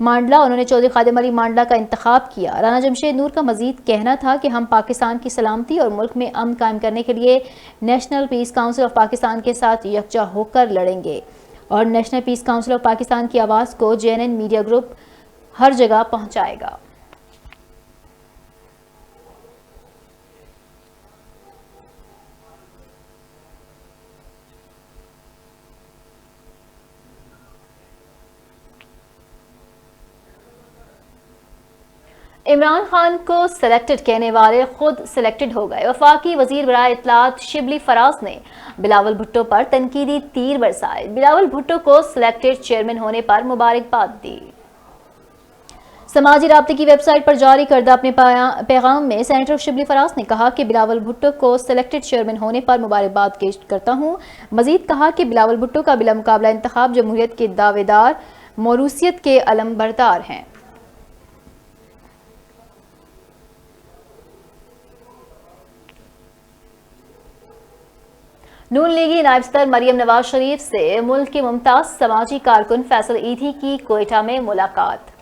مانڈلا انہوں نے چودھری خادم علی مانڈلا کا انتخاب کیا۔ رانا جمشید نور کا مزید کہنا تھا کہ ہم پاکستان کی سلامتی اور ملک میں امن قائم کرنے کے لیے National Peace Council of Pakistan کے ساتھ یکجا ہو کر لڑیں گے اور National Peace Council of Pakistan کی آواز کو JNN میڈیا گروپ ہر جگہ پہنچائے گا۔ عمران خان کو سلیکٹڈ کہنے والے خود سلیکٹڈ ہو گئے۔ وفاقی وزیر برائے اطلاعات شبلی فراز نے بلاول بھٹو پر تنقیدی تیر برسائے۔ بلاول بھٹو کو سلیکٹڈ چیئرمین ہونے پر مبارکباد دی۔ سماجی رابطے کی ویب سائٹ پر جاری کردہ اپنے پیغام میں سینیٹر شبلی فراز نے کہا کہ بلاول بھٹو کو سلیکٹڈ چیئرمین ہونے پر مبارکباد پیش کرتا ہوں۔ مزید کہا کہ بلاول بھٹو کا بلا مقابلہ انتخاب جمہوریت کے دعوے دار موروثیت کے علم بردار ہیں۔ نون لیگی نائب صدر مریم نواز شریف سے ملک کے ممتاز سماجی کارکن فیصل ایدھی کی کوئٹہ میں ملاقات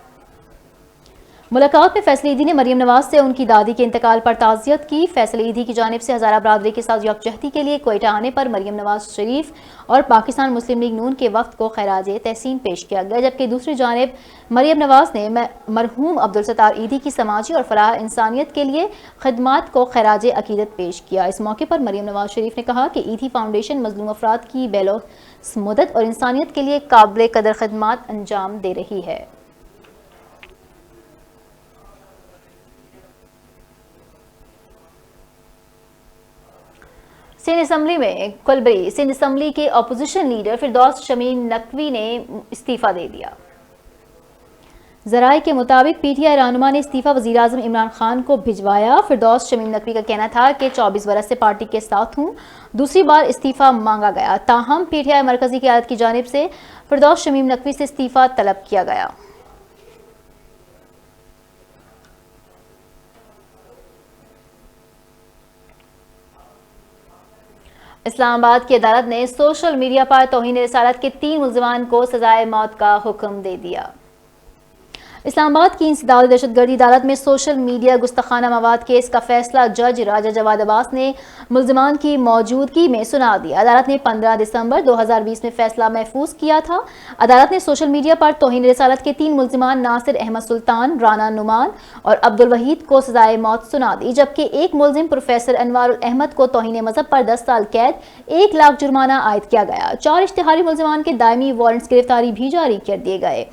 میں فیصل ایدھی نے مریم نواز سے ان کی دادی کے انتقال پر تعزیت کی۔ فیصل ایدھی کی جانب سے ہزارہ برادری کے ساتھ یکجہتی کے لیے کوئٹہ آنے پر مریم نواز شریف اور پاکستان مسلم لیگ نون کے وفد کو خراج تحسین پیش کیا گیا، جبکہ دوسری جانب مریم نواز نے مرحوم عبدالستار ایدھی کی سماجی اور فلاح انسانیت کے لیے خدمات کو خراج عقیدت پیش کیا۔ اس موقع پر مریم نواز شریف نے کہا کہ ایدھی فاؤنڈیشن مظلوم افراد کی بلوث مدد اور انسانیت کے لیے قابل قدر خدمات انجام دے رہی ہے۔ سندھ اسمبلی میں کلبری سندھ اسمبلی کے اپوزیشن لیڈر فردوس شمیم نقوی نے استعفیٰ دے دیا۔ ذرائع کے مطابق PTI رہنما نے استعفیٰ وزیراعظم عمران خان کو بھجوایا۔ فردوس شمیم نقوی کا کہنا تھا کہ 24 برس سے پارٹی کے ساتھ ہوں، دوسری بار استعفیٰ مانگا گیا، تاہم PTI مرکزی قیادت کی جانب سے فردوس شمیم نقوی سے استعفیٰ طلب کیا گیا۔ اسلام آباد کی عدالت نے سوشل میڈیا پر توہین رسالت کے 3 ملزمان کو سزائے موت کا حکم دے دیا۔ اسلام آباد کی انسداد دہشت گردی عدالت میں سوشل میڈیا گستاخانہ مواد کیس کا فیصلہ جج راجہ جواد عباس نے ملزمان کی موجودگی میں سنا دیا۔ عدالت نے 15 دسمبر 2020 میں فیصلہ محفوظ کیا تھا۔ عدالت نے سوشل میڈیا پر توہین رسالت کے 3 ملزمان ناصر احمد سلطان، رانا نعمان اور عبدالوحید کو سزائے موت سنا دی، جبکہ ایک ملزم پروفیسر انوار الاحمد کو توہین مذہب پر 10 سال قید، 1 لاکھ جرمانہ عائد کیا گیا۔ 4 اشتہاری ملزمان کے دائمی وارنٹس گرفتاری بھی جاری کر دیے گئے۔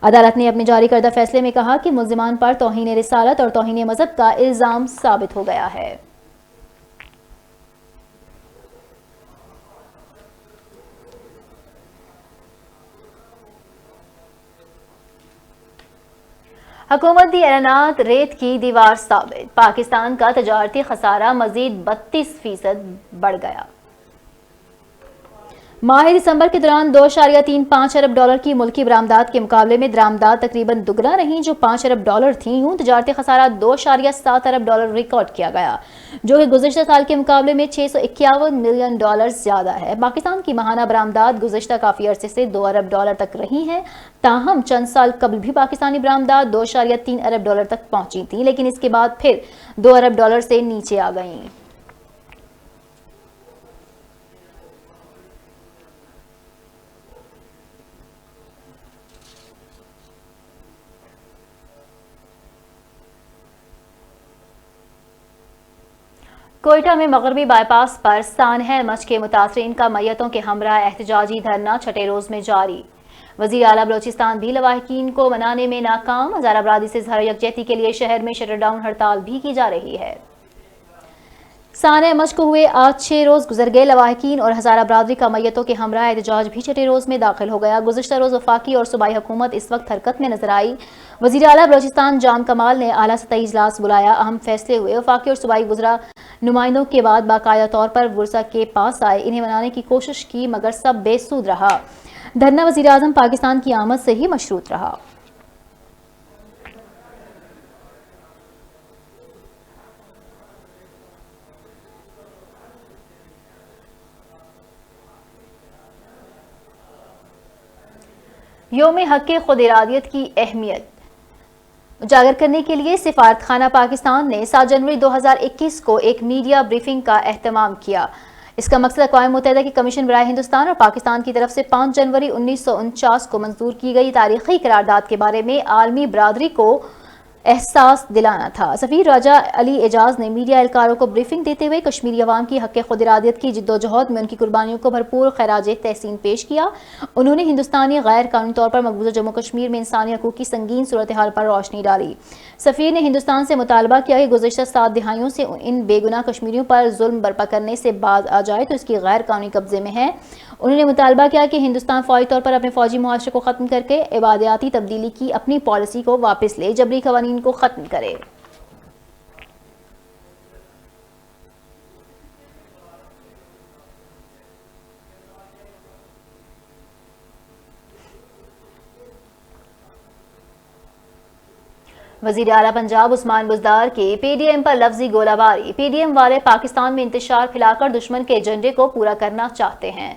عدالت نے اپنے جاری کردہ فیصلے میں کہا کہ ملزمان پر توہین رسالت اور توہین مذہب کا الزام ثابت ہو گیا ہے۔ حکومتی اعلانات ریت کی دیوار ثابت، پاکستان کا تجارتی خسارہ مزید 32% بڑھ گیا۔ ماہ دسمبر کے دوران 2.35 ارب ڈالر کی ملکی برآمدات کے مقابلے میں درآمدات تقریباً دگنا رہیں، جو 5 ارب ڈالر تھیں۔ یوں تجارتی خسارہ 2.7 ارب ڈالر ریکارڈ کیا گیا، جو کہ گزشتہ سال کے مقابلے میں 651 ملین ڈالر زیادہ ہے۔ پاکستان کی ماہانہ برآمدات گزشتہ کافی عرصے سے 2 ارب ڈالر تک رہی ہیں، تاہم چند سال قبل بھی پاکستانی برآمدات 2.3 ارب ڈالر تک پہنچی تھیں، لیکن اس کے بعد پھر 2 ارب ڈالر سے نیچے آ گئیں۔ کوئٹہ میں مغربی بائی پاس پر سانحہ مچھ کے متاثرین کا میتوں کے ہمراہ احتجاجی دھرنا 6 روز میں جاری۔ وزیر اعلیٰ بلوچستان بھی لواحقین کو منانے میں ناکام، ہزارہ برادری سے اظہار یکجہتی کے لیے شہر میں شٹر ڈاؤن ہڑتال بھی کی جا رہی ہے۔ سانحہ مچھ کو ہوئے آج 6 روز گزر گئے، لواحقین اور ہزارہ برادری کا میتوں کے ہمراہ احتجاج بھی 6 روز میں داخل ہو گیا۔ گزشتہ روز وفاقی اور صوبائی حکومت اس وقت حرکت میں نظر آئی۔ وزیر اعلیٰ بلوچستان جام کمال نے اعلیٰ سطحی اجلاس بلایا، اہم فیصلے ہوئے، وفاقی اور صوبائی وزراء نمائندوں کے بعد باقاعدہ طور پر ورثاء کے پاس آئے، انہیں منانے کی کوشش کی، مگر سب بے سود رہا۔ دھرنا وزیر اعظم پاکستان کی آمد سے ہی مشروط رہا۔ یوم حق خود ارادیت کی اہمیت اجاگر کرنے کے لیے سفارت خانہ پاکستان نے 7 جنوری 2021 کو ایک میڈیا بریفنگ کا اہتمام کیا۔ اس کا مقصد اقوام متحدہ کی کمیشن برائے ہندوستان اور پاکستان کی طرف سے 5 جنوری 1949 کو منظور کی گئی تاریخی قرارداد کے بارے میں عالمی برادری کو احساس دلانا تھا۔ سفیر راجہ علی اعجاز نے میڈیا اہلکاروں کو بریفنگ دیتے ہوئے کشمیری عوام کی حق خود ارادیت کی جدوجہد میں ان کی قربانیوں کو بھرپور خراج تحسین پیش کیا۔ انہوں نے ہندوستانی غیر قانونی طور پر مقبوضہ جموں کشمیر میں انسانی حقوق کی سنگین صورتحال پر روشنی ڈالی۔ سفیر نے ہندوستان سے مطالبہ کیا کہ گزشتہ 7 دہائیوں سے ان بے گناہ کشمیریوں پر ظلم برپا کرنے سے باز آ جائے تو اس کی غیر قانونی قبضے میں ہے۔ انہوں نے مطالبہ کیا کہ ہندوستان فوری طور پر اپنے فوجی معاشرے کو ختم کر کے عبادیاتی تبدیلی کی اپنی پالیسی کو واپس لے، جبری قوانین کو ختم کرے۔ وزیر اعلیٰ پنجاب عثمان بزدار کی پی ڈی ایم پر لفظی گولہ باری۔ پی ڈی ایم والے پاکستان میں انتشار پھیلا کر دشمن کے ایجنڈے کو پورا کرنا چاہتے ہیں۔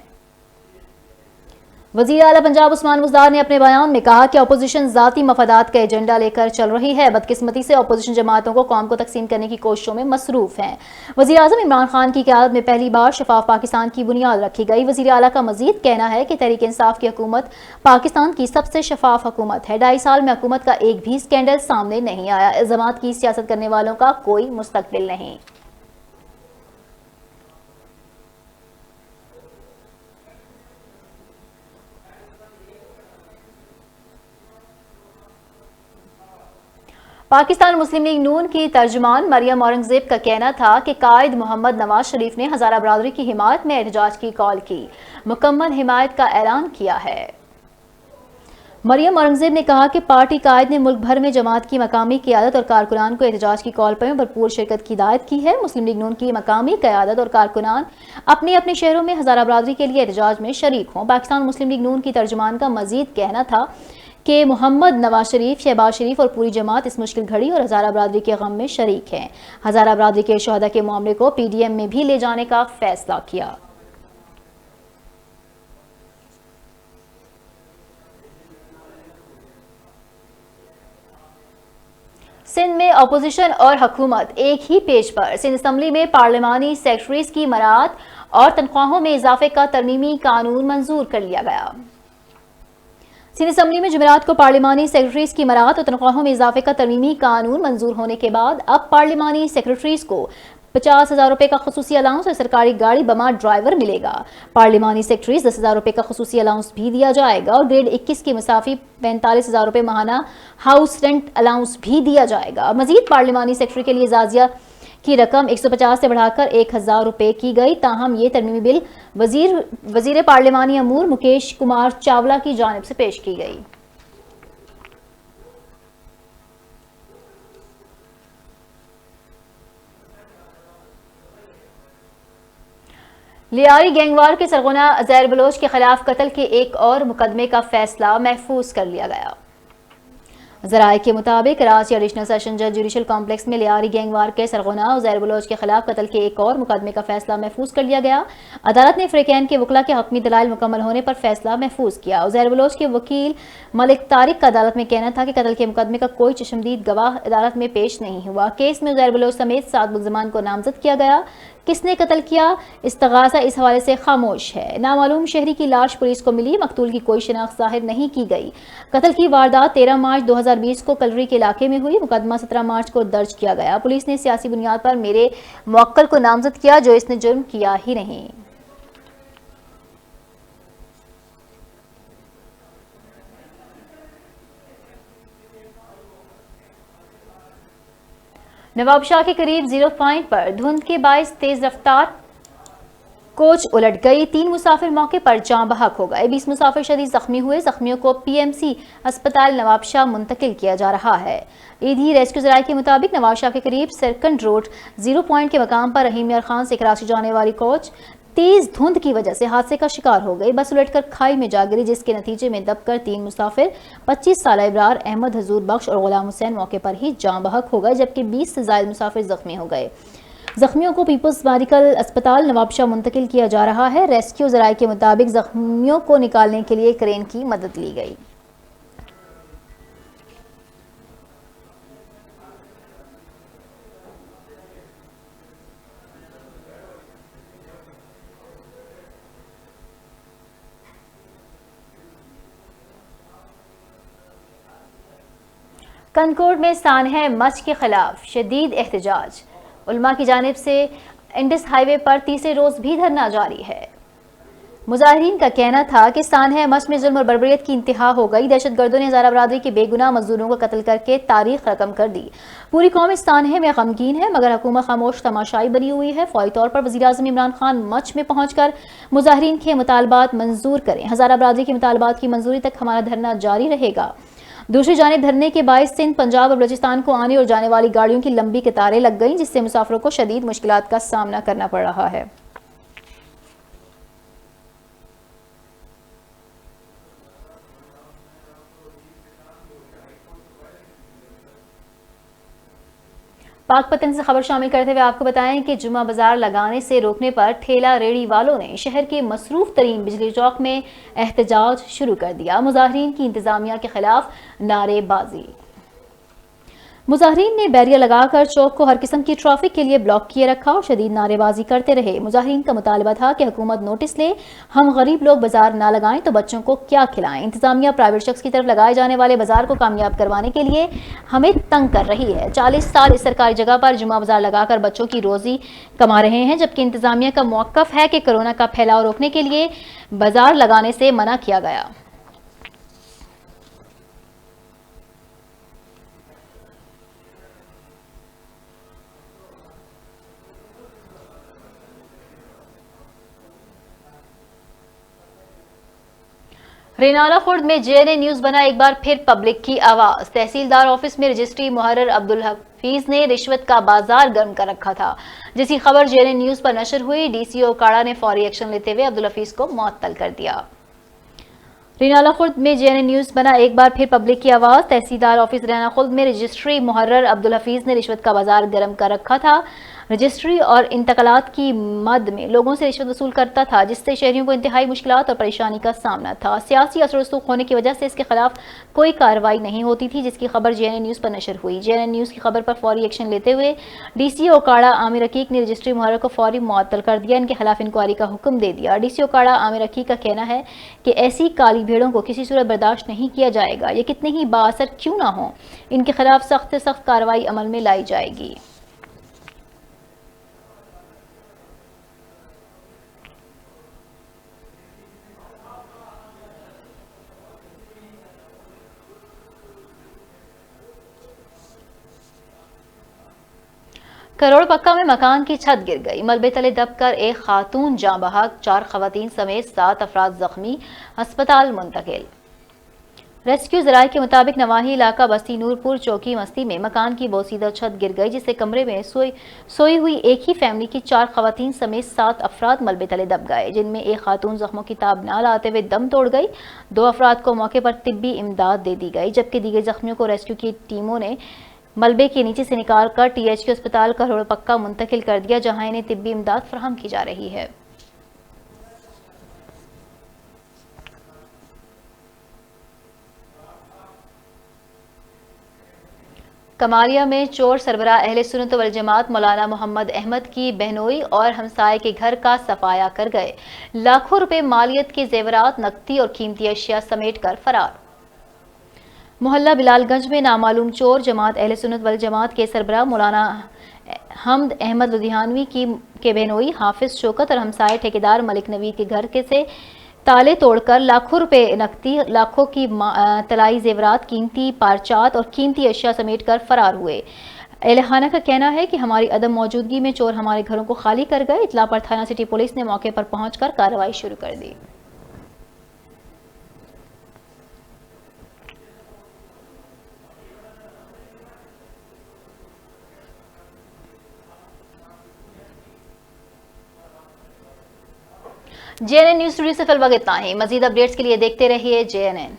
وزیر اعلیٰ پنجاب عثمان بزدار نے اپنے بیان میں کہا کہ اپوزیشن ذاتی مفادات کا ایجنڈا لے کر چل رہی ہے۔ بدقسمتی سے اپوزیشن جماعتوں کو قوم کو تقسیم کرنے کی کوششوں میں مصروف ہیں۔ وزیر اعظم عمران خان کی قیادت میں پہلی بار شفاف پاکستان کی بنیاد رکھی گئی۔ وزیر اعلیٰ کا مزید کہنا ہے کہ تحریک انصاف کی حکومت پاکستان کی سب سے شفاف حکومت ہے۔ 2.5 سال میں حکومت کا ایک بھی اسکینڈل سامنے نہیں آیا۔ الزامات کی سیاست کرنے والوں کا کوئی مستقبل نہیں۔ پاکستان مسلم لیگ نون کی ترجمان مریم اورنگزیب کا کہنا تھا کہ قائد محمد نواز شریف نے ہزارہ برادری کی حمایت میں احتجاج کی کال کی، مکمل حمایت کا اعلان کیا ہے۔ مریم اورنگزیب نے کہا کہ پارٹی قائد نے ملک بھر میں جماعت کی مقامی قیادت اور کارکنان کو احتجاج کی کال پر بھرپور شرکت کی ہدایت کی ہے۔ مسلم لیگ نون کی مقامی قیادت اور کارکنان اپنے اپنے شہروں میں ہزارہ برادری کے لیے احتجاج میں شریک ہوں۔ پاکستان مسلم لیگ نون کی ترجمان کا مزید کہنا تھا کہ محمد نواز شریف، شہباز شریف اور پوری جماعت اس مشکل گھڑی اور ہزارہ برادری کے غم میں شریک ہیں۔ ہزارہ برادری کے شہداء کے معاملے کو پی ڈی ایم میں بھی لے جانے کا فیصلہ کیا۔ سندھ میں اپوزیشن اور حکومت ایک ہی پیج پر۔ سندھ اسمبلی میں پارلیمانی سیکرٹریز کی مراعات اور تنخواہوں میں اضافے کا ترمیمی قانون منظور کر لیا گیا۔ سندھ اسمبلی میں جمعرات کو پارلیمانی سیکرٹریز کی مراعات اور تنخواہوں میں اضافے کا ترمیمی قانون منظور ہونے کے بعد اب پارلیمانی سیکرٹریز کو 50,000 روپے کا خصوصی الاؤنس اور سرکاری گاڑی بما ڈرائیور ملے گا۔ پارلیمانی سیکرٹریز 10,000 روپے کا خصوصی الاؤنس بھی دیا جائے گا اور گریڈ 21 کی مسافی 45,000 روپے ماہانہ ہاؤس رینٹ الاؤنس بھی دیا جائے گا۔ مزید پارلیمانی سیکرٹری کے لیے اعزازیہ کی رقم 150 سے بڑھا کر 1,000 روپے کی گئی۔ تاہم یہ ترمیمی بل وزیر پارلیمانی امور مکیش کمار چاولہ کی جانب سے پیش کی گئی۔ لیاری گینگوار کے سرغنہ عزیر بلوچ کے خلاف قتل کے ایک اور مقدمے کا فیصلہ محفوظ کر لیا گیا۔ ذرائع کے مطابق کراچی ایڈیشنل سیشن جج جوڈیشل کمپلیکس میں لیاری گینگوار کے سرغنہ عزیر بلوچ کے خلاف قتل کے ایک اور مقدمے کا فیصلہ محفوظ کر لیا گیا۔ عدالت نے فریقین کے وکلاء کے حتمی دلائل مکمل ہونے پر فیصلہ محفوظ کیا۔ عزیر بلوچ کے وکیل ملک طارق کا عدالت میں کہنا تھا کہ قتل کے مقدمے کا کوئی چشمدید گواہ عدالت میں پیش نہیں ہوا۔ کیس میں عزیر بلوچ سمیت 7 ملزمان کو نامزد کیا گیا۔ کس نے قتل کیا، استغاثہ اس حوالے سے خاموش ہے۔ نامعلوم شہری کی لاش پولیس کو ملی، مقتول کی کوئی شناخت ظاہر نہیں کی گئی۔ قتل کی واردات 13 مارچ 2020 کو کلری کے علاقے میں ہوئی۔ مقدمہ 17 مارچ کو درج کیا گیا۔ پولیس نے سیاسی بنیاد پر میرے موکل کو نامزد کیا جو اس نے جرم کیا ہی نہیں۔ نواب شاہ کے قریب 0 پوائنٹ پر دھند کے باعث تیز رفتار کوچ الٹ گئی، 3 مسافر موقع پر جاں بحق ہو گئے، 20 مسافر شدید زخمی ہوئے۔ زخمیوں کو پی ایم سی اسپتال نواب شاہ منتقل کیا جا رہا ہے۔ ایدھی ریسکیو ذرائع کے مطابق نواب شاہ کے قریب سرکنڈ روڈ 0 پوائنٹ کے مقام پر رحیم یار خان سے کراچی جانے والی کوچ تیز دھند کی وجہ سے حادثے کا شکار ہو گئی۔ بس الٹ کر کھائی میں جا گری، جس کے نتیجے میں دب کر 3 مسافر 25 سالہ ابرار احمد حضور بخش اور غلام حسین موقع پر ہی جاں بحق ہو گئے، جبکہ 20 سے زائد مسافر زخمی ہو گئے۔ زخمیوں کو پیپلز میڈیکل اسپتال نواب شاہ منتقل کیا جا رہا ہے۔ ریسکیو ذرائع کے مطابق زخمیوں کو نکالنے کے لیے کرین کی مدد لی گئی۔ کنکوڈ میں سانحہ مچھ کے خلاف شدید احتجاج، علماء کی جانب سے انڈس ہائی وے پر تیسرے روز بھی دھرنا جاری ہے۔ مظاہرین کا کہنا تھا کہ سانحہ مچھ میں ظلم اور بربریت کی انتہا ہو گئی۔ دہشت گردوں نے ہزارہ برادری کے بے گناہ مزدوروں کو قتل کر کے تاریخ رقم کر دی۔ پوری قوم اس سانحے میں غمگین ہے، مگر حکومت خاموش تماشائی بنی ہوئی ہے۔ فوری طور پر وزیراعظم عمران خان مچھ میں پہنچ کر مظاہرین کے مطالبات منظور کریں۔ ہزارہ برادری کے مطالبات کی منظوری تک ہمارا دھرنا جاری رہے گا۔ دوسری جانب دھرنے کے باعث سندھ، پنجاب اور بلوچستان کو آنے اور جانے والی گاڑیوں کی لمبی قطاریں لگ گئیں، جس سے مسافروں کو شدید مشکلات کا سامنا کرنا پڑ رہا ہے۔ پاک پتن سے خبر شامل کرتے ہوئے آپ کو بتائیں کہ جمعہ بازار لگانے سے روکنے پر ٹھیلا ریڑھی والوں نے شہر کے مصروف ترین بجلی چوک میں احتجاج شروع کر دیا۔ مظاہرین کی انتظامیہ کے خلاف نعرے بازی۔ مظاہرین نے بیریا لگا کر چوک کو ہر قسم کی ٹریفک کے لیے بلاک کیے رکھا اور شدید نعرے بازی کرتے رہے۔ مظاہرین کا مطالبہ تھا کہ حکومت نوٹس لے، ہم غریب لوگ بازار نہ لگائیں تو بچوں کو کیا کھلائیں۔ انتظامیہ پرائیویٹ شخص کی طرف لگائے جانے والے بازار کو کامیاب کروانے کے لیے ہمیں تنگ کر رہی ہے۔ 40 سال اس سرکاری جگہ پر جمعہ بازار لگا کر بچوں کی روزی کما رہے ہیں، جبکہ انتظامیہ کا موقف ہے کہ کورونا کا پھیلاؤ روکنے کے لیے بازار لگانے سے منع کیا گیا۔ رینالہ خورد میں جے این اے نیوز بنا ایک بار پھر پبلک کی آواز۔ تحصیلدار آفس میں رجسٹری محرر عبدالحفیظ نے رشوت کا بازار گرم کر رکھا تھا، جس کی خبر جے این اے نیوز پر نشر ہوئی۔ ڈی سی او کاڑا نے فوری ایکشن لیتے ہوئے عبدالحفیظ کو معطل کر دیا۔ رینالہ خورد میں جے این اے نیوز بنا ایک بار پھر پبلک کی آواز۔ تحصیلدار آفس رینالہ خورد میں رجسٹری محرر عبدالحفیظ نے رشوت کا بازار گرم کر رکھا تھا۔ رجسٹری اور انتقالات کی مد میں لوگوں سے رشوت وصول کرتا تھا، جس سے شہریوں کو انتہائی مشکلات اور پریشانی کا سامنا تھا۔ سیاسی اثر و رسوخ ہونے کی وجہ سے اس کے خلاف کوئی کارروائی نہیں ہوتی تھی، جس کی خبر جے این اے نیوز پر نشر ہوئی۔ جے این اے نیوز کی خبر پر فوری ایکشن لیتے ہوئے ڈی سی او کاڑا عامر رقیق نے رجسٹری محرر کو فوری معطل کر دیا، ان کے خلاف انکوائری کا حکم دے دیا۔ ڈی سی او کاڑا عامر رقیق کا کہنا ہے کہ ایسی کالی بھیڑوں کو کسی صورت برداشت نہیں کیا جائے گا، یہ کتنے ہی بااثر کیوں نہ ہوں، ان کے خلاف سخت سے سخت کارروائی عمل میں لائی جائے گی۔ کروڑ پکا میں مکان کی چھت گر گئی، ملبے تلے دب کر ایک خاتون جاں بحق، 4 خواتین سمیت 7 افراد زخمی، ہسپتال منتقل۔ ریسکیو ذرائع کے مطابق نواحی علاقہ بستی نور پور چوکی مستی میں مکان کی بوسیدہ چھت گر گئی، جس سے کمرے میں سوئی ہوئی ایک ہی فیملی کی 4 خواتین سمیت 7 افراد ملبے تلے دب گئے، جن میں ایک خاتون زخموں کی تاب نہ لاتے ہوئے دم توڑ گئی۔ 2 افراد کو موقع پر طبی امداد دے دی گئی، جبکہ دیگر زخمیوں کو ریسکیو کی ٹیموں نے ملبے کے نیچے سے نکال کر ٹی ایچ کیو اسپتال کروڑ پکا منتقل کر دیا، جہاں انہیں طبی امداد فراہم کی جا رہی ہے۔ کمالیہ میں چور سربراہ اہل سنت والجماعت مولانا محمد احمد کی بہنوئی اور ہمسائے کے گھر کا صفایا کر گئے، لاکھوں روپے مالیت کے زیورات، نقدی اور قیمتی اشیاء سمیٹ کر فرار۔ محلہ بلال گنج میں نامعلوم چور جماعت اہل سنت والجماعت کے سربراہ مولانا حمد احمد لدھیانوی کے بہنوئی حافظ شوکت اور ہمسائے ٹھیکیدار ملک نوید کے گھر سے تالے توڑ کر لاکھوں روپے نقدی، لاکھوں کی طلائی زیورات، قیمتی پارچات اور قیمتی اشیاء سمیٹ کر فرار ہوئے۔ اہل خانہ کا کہنا ہے کہ ہماری عدم موجودگی میں چور ہمارے گھروں کو خالی کر گئے۔ اطلاع پر تھانہ سٹی پولیس نے موقع پر پہنچ کر کارروائی شروع کر دی۔ J N N news studio سے فی الوقت اتنا ہی، مزید اپڈیٹس کے لیے دیکھتے رہیے جے این این۔